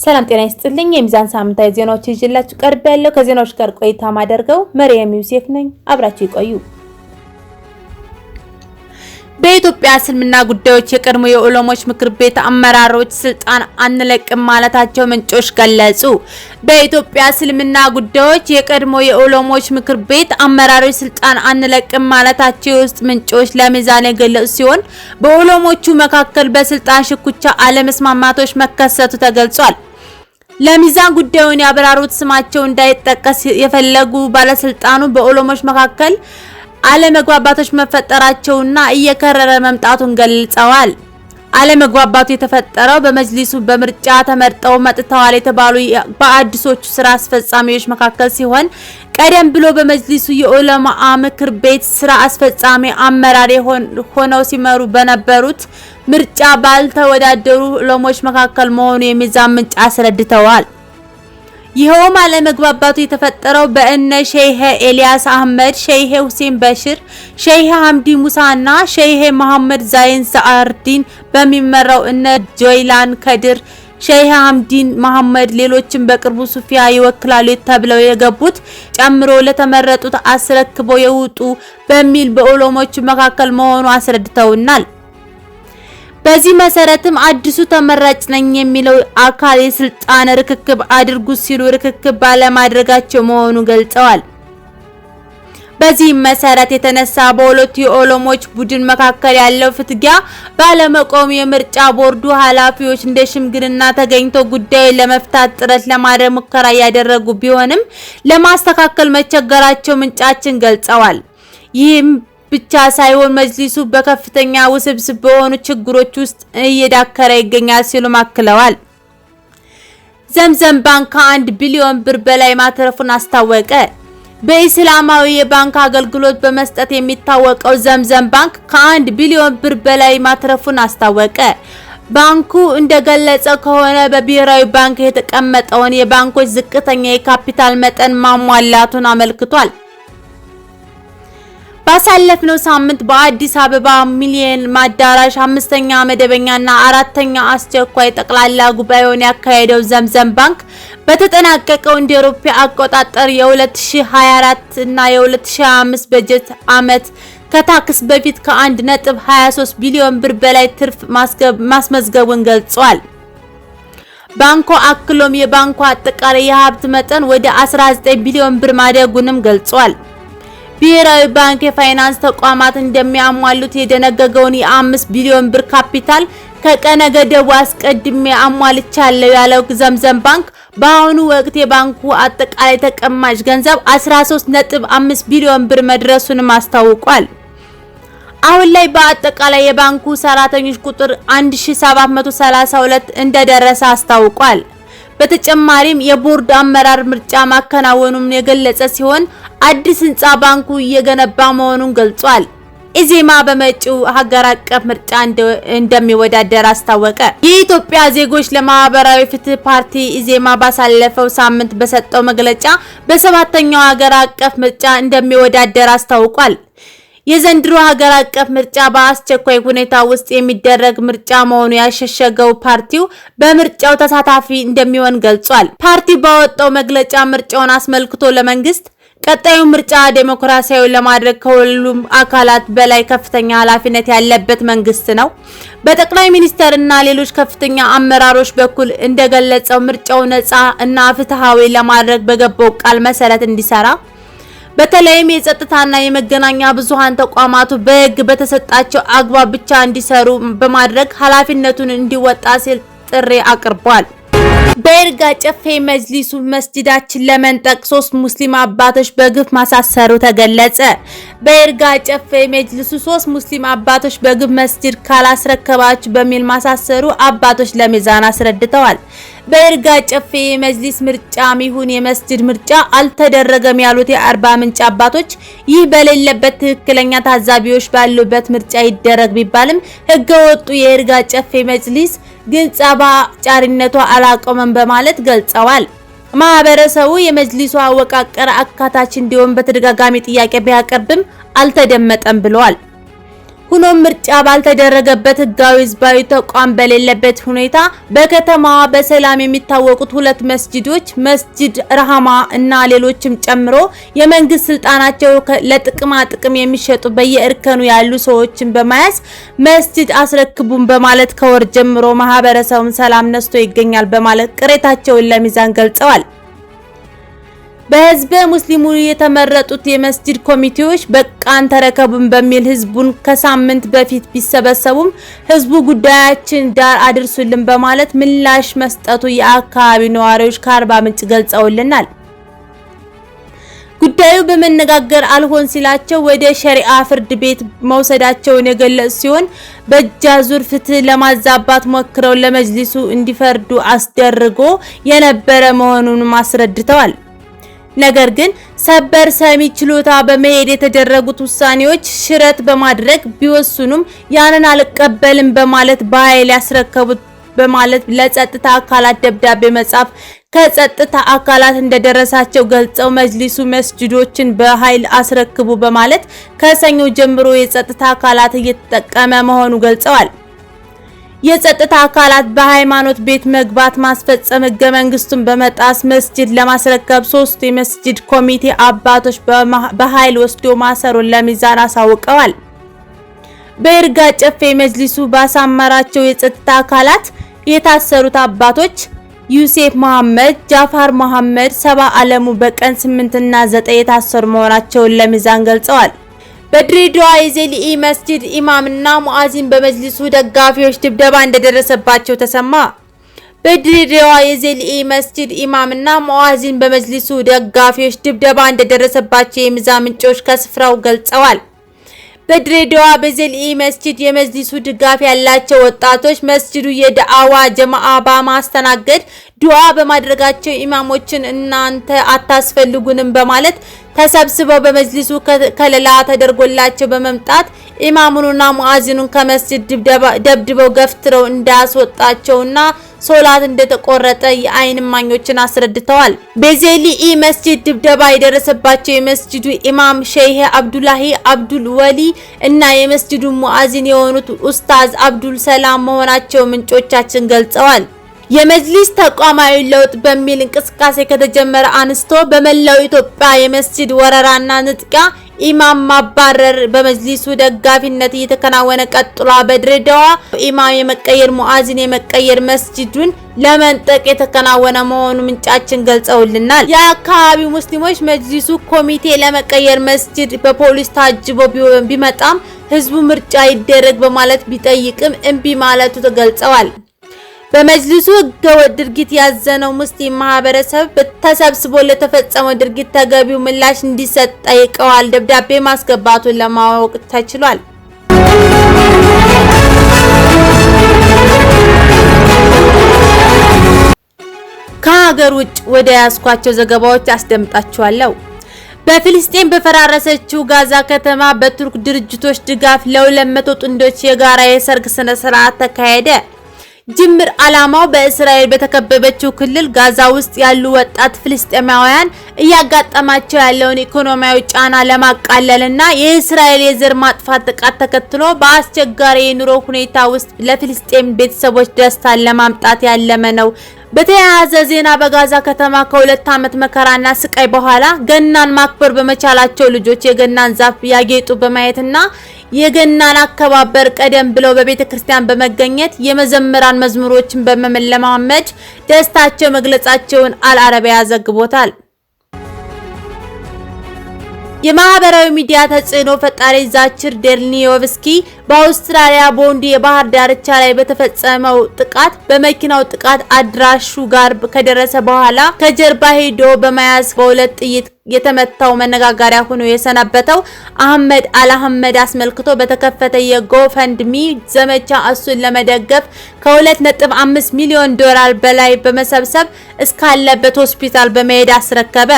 ሰላም ጤና ይስጥልኝ። የሚዛን ሳምንታዊ ዜናዎች ይዤላችሁ ቀርብ ያለው ከዜናዎች ጋር ቆይታ ማደርገው መርያም ዩሴፍ ነኝ። አብራችሁ ይቆዩ። በኢትዮጵያ እስልምና ጉዳዮች የቀድሞ የዑለሞች ምክር ቤት አመራሮች ስልጣን አንለቅም ማለታቸው ምንጮች ገለጹ። በኢትዮጵያ እስልምና ጉዳዮች የቀድሞ የዑለሞች ምክር ቤት አመራሮች ስልጣን አንለቅም ማለታቸው ውስጥ ምንጮች ለሚዛን የገለጹ ሲሆን በዑለሞቹ መካከል በስልጣን ሽኩቻ አለመስማማቶች መከሰቱ ተገልጿል። ለሚዛን ጉዳዩን ያብራሩት ስማቸው እንዳይጠቀስ የፈለጉ ባለስልጣኑ በዑለሞች መካከል አለመግባባቶች መፈጠራቸውና እየከረረ መምጣቱን ገልጸዋል። አለመግባባቱ የተፈጠረው በመጅሊሱ በምርጫ ተመርጠው መጥተዋል የተባሉ በአዲሶቹ ስራ አስፈጻሚዎች መካከል ሲሆን ቀደም ብሎ በመጅሊሱ የዑለማ ምክር ቤት ስራ አስፈጻሚ አመራር ሆነው ሲመሩ በነበሩት ምርጫ ባልተወዳደሩ ዑለሞች መካከል መሆኑ የሚዛን ምንጭ አስረድተዋል። ይሄውም አለመግባባቱ የተፈጠረው በእነ ሼህ ኤልያስ አህመድ፣ ሼህ ሁሴን በሽር፣ ሼህ ሐምዲ ሙሳና ሼህ መሐመድ ዛይን ሰዓርዲን በሚመራው እነ ጆይላን ከድር፣ ሼህ ሐምዲን መሐመድ ሌሎችም በቅርቡ ሱፊያ ይወክላሉ ተብለው የገቡት ጨምሮ ለተመረጡት አስረክበው የውጡ በሚል በዑለሞቹ መካከል መሆኑ አስረድተውናል። በዚህ መሰረትም አዲሱ ተመራጭ ነኝ የሚለው አካል የስልጣን ርክክብ አድርጉ ሲሉ ርክክብ ባለማድረጋቸው መሆኑ ገልጸዋል። በዚህ መሰረት የተነሳ በሁለቱ የዑለሞች ቡድን መካከል ያለው ፍትጊያ ባለመቆም የምርጫ ቦርዱ ኃላፊዎች እንደ ሽምግልና ተገኝተው ጉዳዩን ለመፍታት ጥረት ለማድረግ ሙከራ ያደረጉ ቢሆንም ለማስተካከል መቸገራቸው ምንጫችን ገልጸዋል። ይህም ብቻ ሳይሆን መጅሊሱ በከፍተኛ ውስብስብ በሆኑ ችግሮች ውስጥ እየዳከረ ይገኛል ሲሉ ማክለዋል። ዘምዘም ባንክ ከ1 ቢሊዮን ብር በላይ ማትረፉን አስታወቀ። በኢስላማዊ የባንክ አገልግሎት በመስጠት የሚታወቀው ዘምዘም ባንክ ከ1 ቢሊዮን ብር በላይ ማትረፉን አስታወቀ። ባንኩ እንደገለጸው ከሆነ በብሔራዊ ባንክ የተቀመጠውን የባንኮች ዝቅተኛ የካፒታል መጠን ማሟላቱን አመልክቷል። ባሳለፍነው ሳምንት በአዲስ አበባ ሚሊኒየም አዳራሽ 5ኛ መደበኛና 4ኛ አስቸኳይ ጠቅላላ ጉባኤውን ያካሄደው ዘምዘም ባንክ በተጠናቀቀው እንደ አውሮፓ አቆጣጠር የ2024 እና የ2025 በጀት ዓመት ከታክስ በፊት ከ1.23 ቢሊዮን ብር በላይ ትርፍ ማስመዝገቡን ገልጿል። ባንኩ አክሎም የባንኩ አጠቃላይ የሀብት መጠን ወደ 19 ቢሊዮን ብር ማደጉንም ገልጿል። ብሔራዊ ባንክ የፋይናንስ ተቋማት እንደሚያሟሉት የደነገገውን የ5 ቢሊዮን ብር ካፒታል ከቀነ ገደቡ አስቀድሜ አሟልቻለሁ ያለው ዘምዘም ባንክ በአሁኑ ወቅት የባንኩ አጠቃላይ ተቀማጭ ገንዘብ 13.5 ቢሊዮን ብር መድረሱን አስታውቋል። አሁን ላይ በአጠቃላይ የባንኩ ሰራተኞች ቁጥር 1732 እንደደረሰ አስታውቋል። በተጨማሪም የቦርድ አመራር ምርጫ ማከናወኑን የገለጸ ሲሆን አዲስ ህንጻ ባንኩ እየገነባ መሆኑን ገልጿል። ኢዜማ በመጪው ሀገር አቀፍ ምርጫ እንደሚወዳደር አስታወቀ። የኢትዮጵያ ዜጎች ለማህበራዊ ፍትህ ፓርቲ ኢዜማ ባሳለፈው ሳምንት በሰጠው መግለጫ በ7ኛው ሀገር አቀፍ ምርጫ እንደሚወዳደር አስታውቋል። የዘንድሮ ሀገር አቀፍ ምርጫ በአስቸኳይ ሁኔታ ውስጥ የሚደረግ ምርጫ መሆኑ ያሸሸገው ፓርቲው በምርጫው ተሳታፊ እንደሚሆን ገልጿል። ፓርቲው ባወጣው መግለጫ ምርጫውን አስመልክቶ ለመንግስት ቀጣዩ ምርጫ ዴሞክራሲያዊ ለማድረግ ከሁሉም አካላት በላይ ከፍተኛ ኃላፊነት ያለበት መንግስት ነው። በጠቅላይ ሚኒስትር እና ሌሎች ከፍተኛ አመራሮች በኩል እንደገለጸው ምርጫው ነፃ እና ፍትሃዊ ለማድረግ በገባው ቃል መሰረት እንዲሰራ በተለይም የጸጥታና የመገናኛ ብዙሃን ተቋማቱ በህግ በተሰጣቸው አግባብ ብቻ እንዲሰሩ በማድረግ ኃላፊነቱን እንዲወጣ ሲል ጥሪ አቅርቧል። በይርጋ ጨፌ መጅሊሱ መስጂዳችን ለመንጠቅ 3 ሙስሊም አባቶች በግፍ ማሳሰሩ ተገለጸ። በይርጋ ጨፌ መጅሊሱ 3 ሙስሊም አባቶች በግፍ መስጂድ ካላስረከባችሁ በሚል ማሳሰሩ አባቶች ለሚዛን አስረድተዋል። በይርጋ ጨፌ የመጅሊስ ምርጫም ይሁን የመስጂድ ምርጫ አልተደረገም ያሉት የአርባ ምንጭ አባቶች ይህ በሌለበት ትክክለኛ ታዛቢዎች ባሉበት ምርጫ ይደረግ ቢባልም ህገወጡ የይርጋ ጨፌ መጅሊስ ግን ጸባ ጫሪነቱ አላቆመም በማለት ገልጸዋል። ማህበረሰቡ የመጅሊሱ አወቃቀር አካታች እንዲሆን በተደጋጋሚ ጥያቄ ቢያቀርብም አልተደመጠም ብለዋል። ሆኖም ምርጫ ባልተደረገበት ህጋዊ ህዝባዊ ተቋም በሌለበት ሁኔታ በከተማዋ በሰላም የሚታወቁት ሁለት መስጂዶች መስጂድ ረሃማ እና ሌሎችም ጨምሮ የመንግስት ስልጣናቸው ለጥቅማ ጥቅም የሚሸጡ በየእርከኑ ያሉ ሰዎችን በመያዝ መስጂድ አስረክቡን በማለት ከወር ጀምሮ ማህበረሰቡን ሰላም ነስቶ ይገኛል በማለት ቅሬታቸውን ለሚዛን ገልጸዋል። በህዝበ ሙስሊሙ የተመረጡት የመስጂድ ኮሚቴዎች በቃን ተረከቡን በሚል ህዝቡን ከሳምንት በፊት ቢሰበሰቡም ህዝቡ ጉዳያችን ዳር አድርሱልን በማለት ምላሽ መስጠቱ የአካባቢ ነዋሪዎች ከአርባ ምንጭ ገልጸውልናል። ጉዳዩ በመነጋገር አልሆን ሲላቸው ወደ ሸሪዓ ፍርድ ቤት መውሰዳቸውን የገለጹ ሲሆን በእጃዙር ፍትህ ለማዛባት ሞክረው ለመጅሊሱ እንዲፈርዱ አስደርጎ የነበረ መሆኑን አስረድተዋል። ነገር ግን ሰበር ሰሚ ችሎታ በመሄድ የተደረጉት ውሳኔዎች ሽረት በማድረግ ቢወስኑም ያንን አልቀበልም በማለት በኃይል ያስረከቡት በማለት ለጸጥታ አካላት ደብዳቤ መጻፍ ከጸጥታ አካላት እንደደረሳቸው ገልጸው መጅሊሱ መስጂዶችን በኃይል አስረክቡ በማለት ከሰኞ ጀምሮ የጸጥታ አካላት እየተጠቀመ መሆኑ ገልጸዋል። የጸጥታ አካላት በሃይማኖት ቤት መግባት ማስፈጸም ህገ መንግስቱን በመጣስ መስጂድ ለማስረከብ ሶስት የመስጂድ ኮሚቴ አባቶች በኃይል ወስዶ ማሰሩን ለሚዛን አሳውቀዋል። በይርጋ ጨፌ መጅሊሱ ባሳመራቸው የጸጥታ አካላት የታሰሩት አባቶች ዩሴፍ መሐመድ፣ ጃፋር መሐመድ፣ ሰባ አለሙ በቀን 8 እና 9 የታሰሩ መሆናቸውን ለሚዛን ገልጸዋል። በድሬዳዋ የዘሊኢ መስጂድ ኢማምና ሙአዚን በመጅሊሱ ደጋፊዎች ድብደባ እንደደረሰባቸው ተሰማ። በድሬዳዋ የዘሊኢ መስጂድ ኢማምና ሙአዚን በመጅሊሱ ደጋፊዎች ድብደባ እንደደረሰባቸው የሚዛን ምንጮች ከስፍራው ገልጸዋል። በድሬዳዋ በዘሊኢ መስጂድ የመጅሊሱ ድጋፍ ያላቸው ወጣቶች መስጂዱ የዳዕዋ ጀማዓ በማስተናገድ ዱዓ በማድረጋቸው ኢማሞችን እናንተ አታስፈልጉንም በማለት ተሰብስበው በመጅሊሱ ከለላ ተደርጎላቸው በመምጣት ኢማሙንና ሙአዚኑን ከመስጂድ ደብድበው ገፍትረው እንዳስወጣቸውና ሶላት እንደተቆረጠ የአይን እማኞችን አስረድተዋል። በዘሊኢ መስጂድ ድብደባ የደረሰባቸው የመስጂዱ ኢማም ሼህ አብዱላሂ አብዱል ወሊ እና የመስጂዱ ሙአዚን የሆኑት ኡስታዝ አብዱል ሰላም መሆናቸው ምንጮቻችን ገልጸዋል። የመጅሊስ ተቋማዊ ለውጥ በሚል እንቅስቃሴ ከተጀመረ አንስቶ በመላው ኢትዮጵያ የመስጂድ ወረራና ንጥቂያ ኢማም ማባረር በመጅሊሱ ደጋፊነት እየተከናወነ ቀጥሏል። በድሬዳዋ ኢማም የመቀየር ሙአዚን የመቀየር መስጂዱን ለመንጠቅ የተከናወነ መሆኑ ምንጫችን ገልጸውልናል። የአካባቢው ሙስሊሞች መጅሊሱ ኮሚቴ ለመቀየር መስጂድ በፖሊስ ታጅቦ ቢመጣም ህዝቡ ምርጫ ይደረግ በማለት ቢጠይቅም እምቢ ማለቱ ተገልጸዋል። በመጅሊሱ ህገወጥ ድርጊት ያዘነው ሙስሊም ማህበረሰብ ተሰብስቦ ለተፈጸመው ድርጊት ተገቢው ምላሽ እንዲሰጥ ጠይቀዋል። ደብዳቤ ማስገባቱን ለማወቅ ተችሏል። ከሀገር ውጭ ወደ ያስኳቸው ዘገባዎች አስደምጣችኋለሁ። በፊልስጤም በፈራረሰችው ጋዛ ከተማ በቱርክ ድርጅቶች ድጋፍ ለ200 ጥንዶች የጋራ የሰርግ ስነ ስርዓት ተካሄደ። ጅምር ዓላማው በእስራኤል በተከበበችው ክልል ጋዛ ውስጥ ያሉ ወጣት ፍልስጤማውያን እያጋጠማቸው ያለውን ኢኮኖሚያዊ ጫና ለማቃለልና የእስራኤል የዘር ማጥፋት ጥቃት ተከትሎ በአስቸጋሪ የኑሮ ሁኔታ ውስጥ ለፍልስጤም ቤተሰቦች ደስታን ለማምጣት ያለመ ነው። በተያያዘ ዜና በጋዛ ከተማ ከ2 ዓመት መከራና ስቃይ በኋላ ገናን ማክበር በመቻላቸው ልጆች የገናን ዛፍ ያጌጡ በማየትና የገናን አከባበር ቀደም ብለው በቤተ ክርስቲያን በመገኘት የመዘምራን መዝሙሮችን በመለማመድ ደስታቸው መግለጻቸውን አልአረቢያ ዘግቦታል። የማህበራዊ ሚዲያ ተጽዕኖ ፈጣሪ ዛችር ዴርኒዮቭስኪ በአውስትራሊያ ቦንዲ የባህር ዳርቻ ላይ በተፈጸመው ጥቃት በመኪናው ጥቃት አድራሹ ጋር ከደረሰ በኋላ ከጀርባ ሄዶ በመያዝ በሁለት ጥይት የተመታው መነጋገሪያ ሆኖ የሰነበተው አህመድ አልአህመድ አስመልክቶ በተከፈተ የጎፈንድሚ ዘመቻ እሱን ለመደገፍ ከ2.5 ሚሊዮን ዶላር በላይ በመሰብሰብ እስካለበት ሆስፒታል በመሄድ አስረከበ።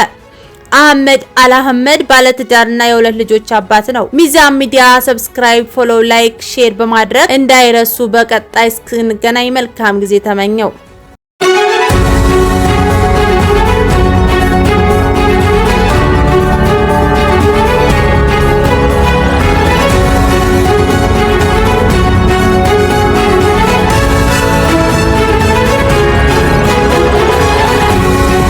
አህመድ አልአህመድ ባለትዳርና የሁለት ልጆች አባት ነው። ሚዛን ሚዲያ ሰብስክራይብ፣ ፎሎ፣ ላይክ፣ ሼር በማድረግ እንዳይረሱ። በቀጣይ እስክንገናኝ መልካም ጊዜ ተመኘው።